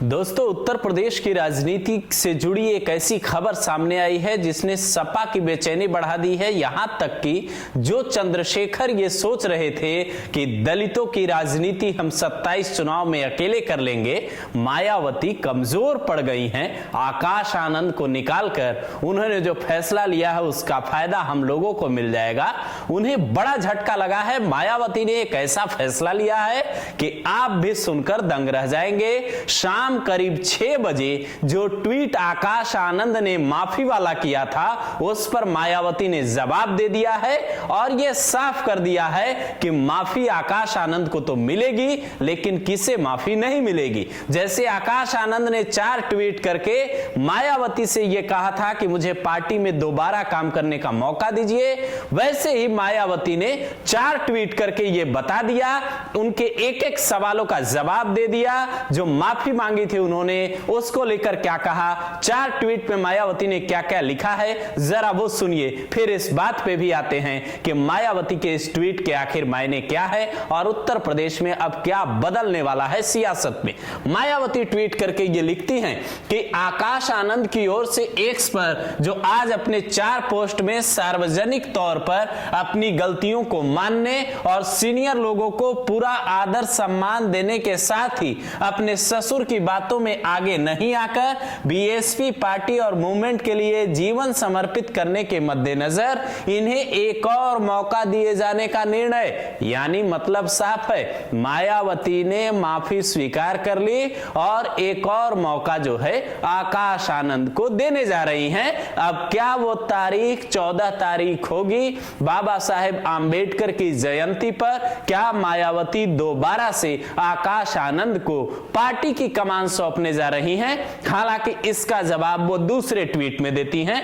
दोस्तों, उत्तर प्रदेश की राजनीति से जुड़ी एक ऐसी खबर सामने आई है जिसने सपा की बेचैनी बढ़ा दी है। यहां तक कि जो चंद्रशेखर ये सोच रहे थे कि दलितों की राजनीति हम 27 चुनाव में अकेले कर लेंगे, मायावती कमजोर पड़ गई हैं। आकाश आनंद को निकालकर उन्होंने जो फैसला लिया है उसका फायदा हम लोगों को मिल जाएगा। उन्हें बड़ा झटका लगा है। मायावती ने एक ऐसा फैसला लिया है कि आप भी सुनकर दंग रह जाएंगे। शाम करीब 6 बजे जो ट्वीट आकाश आनंद ने माफी वाला किया था उस पर मायावती ने जवाब दे दिया है और यह साफ कर दिया है कि माफी आकाश आनंद को तो मिलेगी, लेकिन किसे माफी नहीं मिलेगी। जैसे आकाश आनंद ने 4 ट्वीट करके मायावती से यह कहा था कि मुझे पार्टी में दोबारा काम करने का मौका दीजिए, वैसे ही मायावती ने 4 ट्वीट करके यह बता दिया, उनके एक-एक सवालों का जवाब दे दिया। जो माफी मांगी थी उन्होंने उसको लेकर क्या कहा, 4 ट्वीट में मायावती ने क्या-क्या लिखा है, जरा वो सुनिए। फिर इस बात पे भी आते हैं कि मायावती के इस ट्वीट के आखिर मायने क्या है और उत्तर प्रदेश में अब क्या बदलने वाला है सियासत में। मायावती ट्वीट करके ये लिखती हैं कि आकाश आनंद की ओर से एक्स पर जो आज अपने 4 पोस्ट में सार्वजनिक तौर पर अपनी गलतियों को मानने और सीनियर लोगों को पूरा आदर सम्मान देने के साथ ही अपने ससुर की बातों में आगे नहीं आकर बीएसपी पार्टी और मूवमेंट के लिए जीवन समर्पित करने के मद्देनजर इन्हें एक और मौका दिए जाने का निर्णय, यानी मतलब साफ है, मायावती ने माफी स्वीकार कर ली और एक और मौका जो है आकाश आनंद को देने जा रही हैं। अब क्या वो तारीख 14 तारीख होगी बाबा साहेब आंबेडकर की जयंती पर, क्या मायावती दोबारा से आकाश आनंद को पार्टी की कमान सौंपने जा रही हैं? हालांकि इसका जवाब वो दूसरे ट्वीट में देती हैं।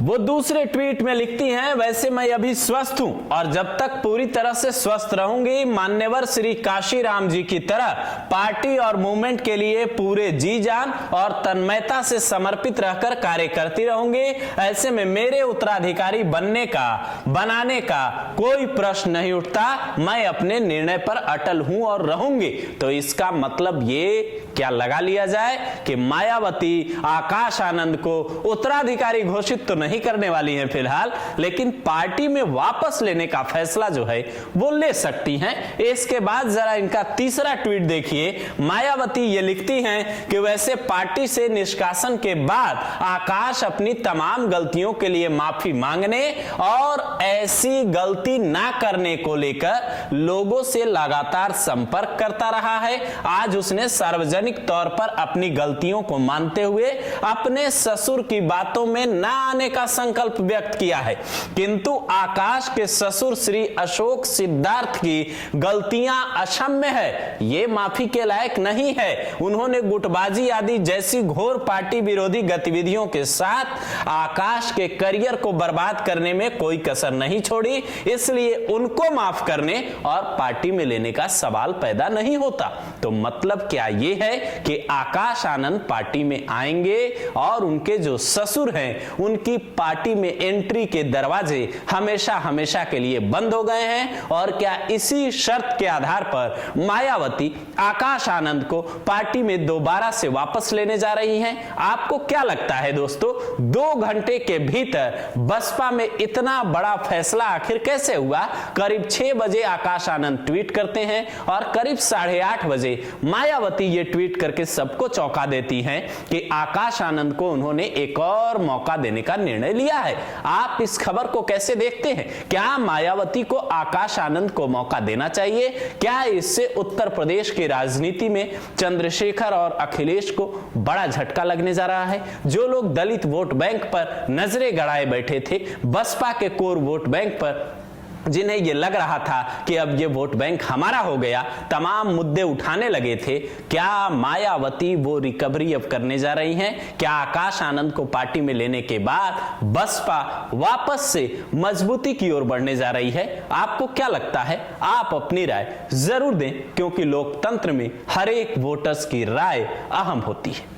वो दूसरे ट्वीट में लिखती हैं, वैसे मैं अभी स्वस्थ हूं और जब तक पूरी तरह से स्वस्थ रहूंगी मान्यवर श्री काशीराम जी की तरह पार्टी और मूवमेंट के लिए पूरे जी जान और तन्मयता से समर्पित रहकर कार्य करती रहूंगी। ऐसे में मेरे उत्तराधिकारी बनाने का कोई प्रश्न नहीं उठता। मैं अपने निर्णय पर अटल हूं और रहूंगी। तो इसका मतलब ये क्या लगा लिया जाए कि मायावती आकाश आनंद को उत्तराधिकारी घोषित तो नहीं करने वाली हैं फिलहाल, लेकिन पार्टी में वापस लेने का फैसला जो है वो ले सकती हैं। इसके बाद जरा इनका तीसरा ट्वीट देखिए। मायावती ये लिखती हैं कि वैसे पार्टी से निष्कासन के बाद आकाश अपनी तमाम गलतियों के लिए माफी मांगने और ऐसी गलती ना करने को लेकर लोगों से लगातार संपर्क करता रहा है। आज उसने सार्वजनिक तौर पर अपनी गलतियों को मानते हुए अपने ससुर की बातों में ना आने का संकल्प व्यक्त किया है, किंतु आकाश के ससुर श्री अशोक सिद्धार्थ की गलतियां अक्षम्य है, ये माफी के लायक नहीं है। उन्होंने गुटबाजी आदि जैसी घोर पार्टी विरोधी गतिविधियों के साथ आकाश के करियर को बर्बाद करने में कोई कसर नहीं छोड़ी, इसलिए उनको माफ करने और पार्टी में लेने का सवाल पैदा नहीं होता। तो मतलब क्या ये है कि आकाश आनंद पार्टी में आएंगे और उनके जो ससुर हैं उनकी पार्टी में एंट्री के दरवाजे हमेशा हमेशा के लिए बंद हो गए हैं। और क्या इसी शर्त के आधार पर मायावती आकाश आनंद को पार्टी में दोबारा से वापस लेने जा रही हैं? आपको क्या लगता है दोस्तों, 2 घंटे के भीतर बसपा में इतना बड़ा फैसला आखिर कैसे हुआ? करीब 6 बजे आकाश आनंद ट्वीट करते हैं और करीब 8:30 बजे मायावती ये ट्वीट करके सबको चौंका देती हैं कि आकाश आनंद को उन्होंने एक और मौका देने का निर्णय लिया है। आप इस खबर को कैसे देखते हैं? क्या मायावती को आकाश आनंद को मौका देना चाहिए? क्या इससे उत्तर प्रदेश की राजनीति में चंद्रशेखर और अखिलेश को बड़ा झटका लगने जा रहा है? जो लोग दलित वोट बैंक पर नजरें गड़ाए बैठे थे, बसपा के कोर वोट बैंक पर, जिन्हें यह लग रहा था कि अब ये वोट बैंक हमारा हो गया, तमाम मुद्दे उठाने लगे थे, क्या मायावती वो रिकवरी अब करने जा रही हैं? क्या आकाश आनंद को पार्टी में लेने के बाद बसपा वापस से मजबूती की ओर बढ़ने जा रही है? आपको क्या लगता है? आप अपनी राय जरूर दें, क्योंकि लोकतंत्र में हर एक वोटर्स की राय अहम होती है।